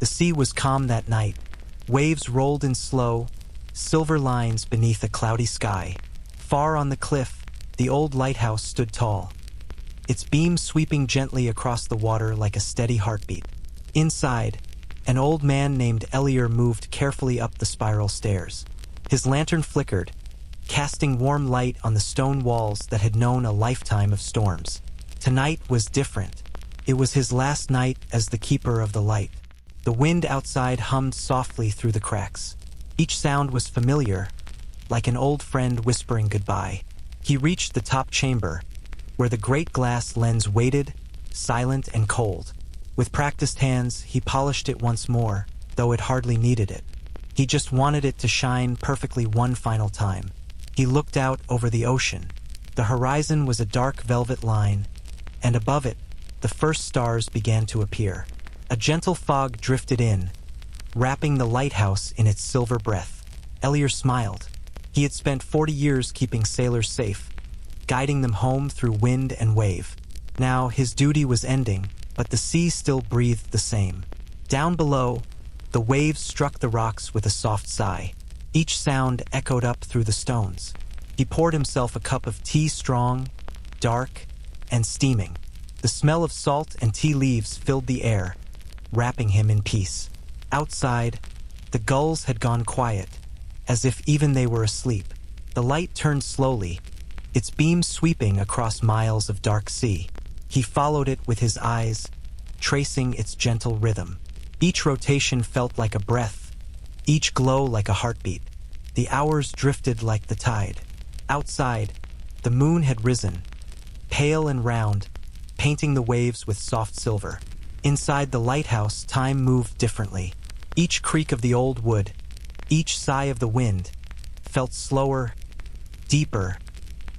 The sea was calm that night. Waves rolled in slow, silver lines beneath a cloudy sky. Far on the cliff, the old lighthouse stood tall, its beams sweeping gently across the water like a steady heartbeat. Inside, an old man named Elior moved carefully up the spiral stairs. His lantern flickered, casting warm light on the stone walls that had known a lifetime of storms. Tonight was different. It was his last night as the keeper of the light. The wind outside hummed softly through the cracks. Each sound was familiar, like an old friend whispering goodbye. He reached the top chamber, where the great glass lens waited, silent and cold. With practiced hands, he polished it once more, though it hardly needed it. He just wanted it to shine perfectly one final time. He looked out over the ocean. The horizon was a dark velvet line, and above it, the first stars began to appear. A gentle fog drifted in, wrapping the lighthouse in its silver breath. Elior smiled. He had spent 40 years keeping sailors safe, guiding them home through wind and wave. Now his duty was ending, but the sea still breathed the same. Down below, the waves struck the rocks with a soft sigh. Each sound echoed up through the stones. He poured himself a cup of tea, strong, dark, and steaming. The smell of salt and tea leaves filled the air, wrapping him in peace. Outside, the gulls had gone quiet, as if even they were asleep. The light turned slowly, its beams sweeping across miles of dark sea. He followed it with his eyes, tracing its gentle rhythm. Each rotation felt like a breath, each glow like a heartbeat. The hours drifted like the tide. Outside, the moon had risen, pale and round, painting the waves with soft silver. Inside the lighthouse, time moved differently. Each creak of the old wood, each sigh of the wind, felt slower, deeper,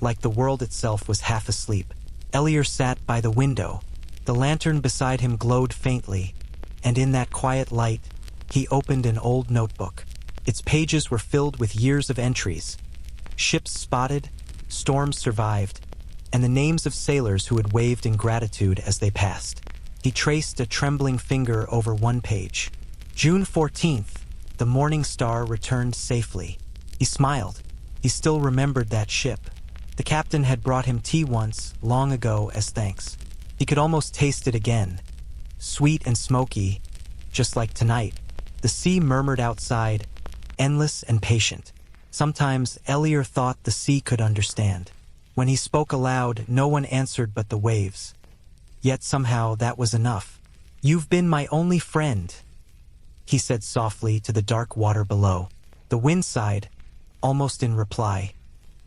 like the world itself was half asleep. Elior sat by the window. The lantern beside him glowed faintly, and in that quiet light, he opened an old notebook. Its pages were filled with years of entries. Ships spotted, storms survived, and the names of sailors who had waved in gratitude as they passed. He traced a trembling finger over one page. June 14th, the morning star returned safely. He smiled. He still remembered that ship. The captain had brought him tea once, long ago, as thanks. He could almost taste it again. Sweet and smoky, just like tonight. The sea murmured outside, endless and patient. Sometimes Elior thought the sea could understand. When he spoke aloud, no one answered but the waves. Yet somehow that was enough. "You've been my only friend," he said softly to the dark water below. The wind sighed, almost in reply.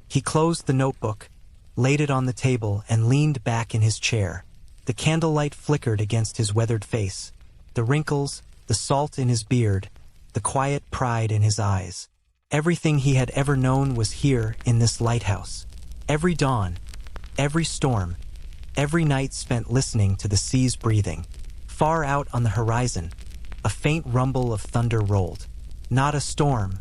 He closed the notebook, laid it on the table, and leaned back in his chair. The candlelight flickered against his weathered face. The wrinkles, the salt in his beard, the quiet pride in his eyes. Everything he had ever known was here in this lighthouse. Every dawn, every storm, every night spent listening to the sea's breathing. Far out on the horizon, a faint rumble of thunder rolled. Not a storm,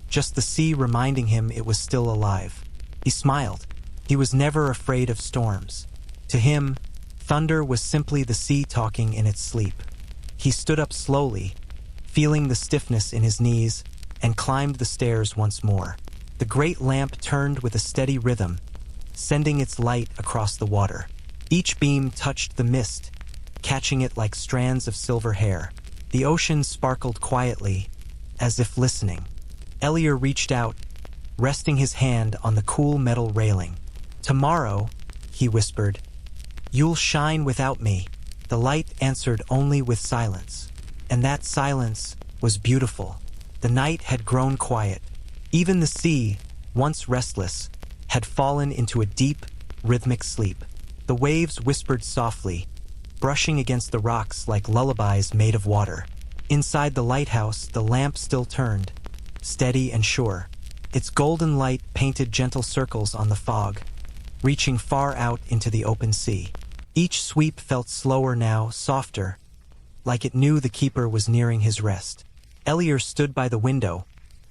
just the sea reminding him it was still alive. He smiled. He was never afraid of storms. To him, thunder was simply the sea talking in its sleep. He stood up slowly, feeling the stiffness in his knees, and climbed the stairs once more. The great lamp turned with a steady rhythm, sending its light across the water. Each beam touched the mist, catching it like strands of silver hair. The ocean sparkled quietly, as if listening. Elior reached out, resting his hand on the cool metal railing. "Tomorrow," he whispered, "you'll shine without me." The light answered only with silence, and that silence was beautiful. The night had grown quiet. Even the sea, once restless, had fallen into a deep, rhythmic sleep. The waves whispered softly, brushing against the rocks like lullabies made of water. Inside the lighthouse, the lamp still turned, steady and sure. Its golden light painted gentle circles on the fog, reaching far out into the open sea. Each sweep felt slower now, softer, like it knew the keeper was nearing his rest. Elior stood by the window,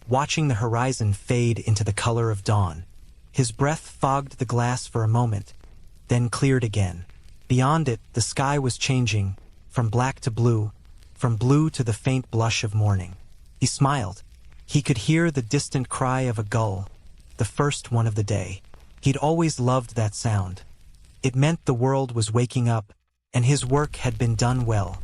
watching the horizon fade into the color of dawn. His breath fogged the glass for a moment, then cleared again. Beyond it, the sky was changing, from black to blue, from blue to the faint blush of morning. He smiled. He could hear the distant cry of a gull, the first one of the day. He'd always loved that sound. It meant the world was waking up, and his work had been done well.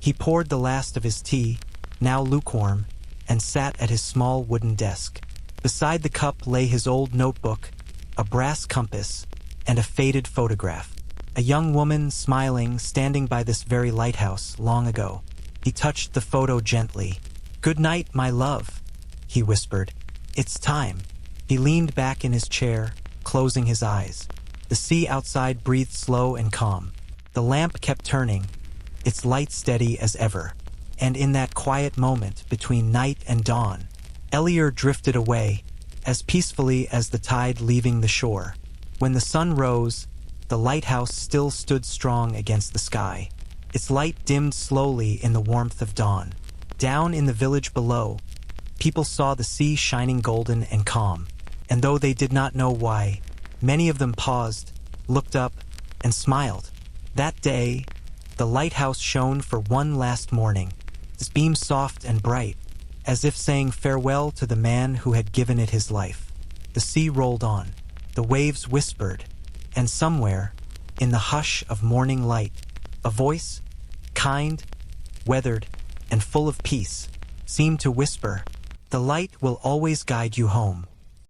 He poured the last of his tea, now lukewarm, and sat at his small wooden desk. Beside the cup lay his old notebook, a brass compass, and a faded photograph. A young woman smiling, standing by this very lighthouse long ago. He touched the photo gently. "Good night, my love," he whispered. "It's time." He leaned back in his chair, closing his eyes. The sea outside breathed slow and calm. The lamp kept turning, its light steady as ever. And in that quiet moment between night and dawn, Elior drifted away, as peacefully as the tide leaving the shore. When the sun rose, the lighthouse still stood strong against the sky. Its light dimmed slowly in the warmth of dawn. Down in the village below, people saw the sea shining golden and calm. And though they did not know why, many of them paused, looked up, and smiled. That day, the lighthouse shone for one last morning, its beam soft and bright, as if saying farewell to the man who had given it his life. The sea rolled on, the waves whispered, and somewhere, in the hush of morning light, a voice, kind, weathered, and full of peace, seemed to whisper, "The light will always guide you home."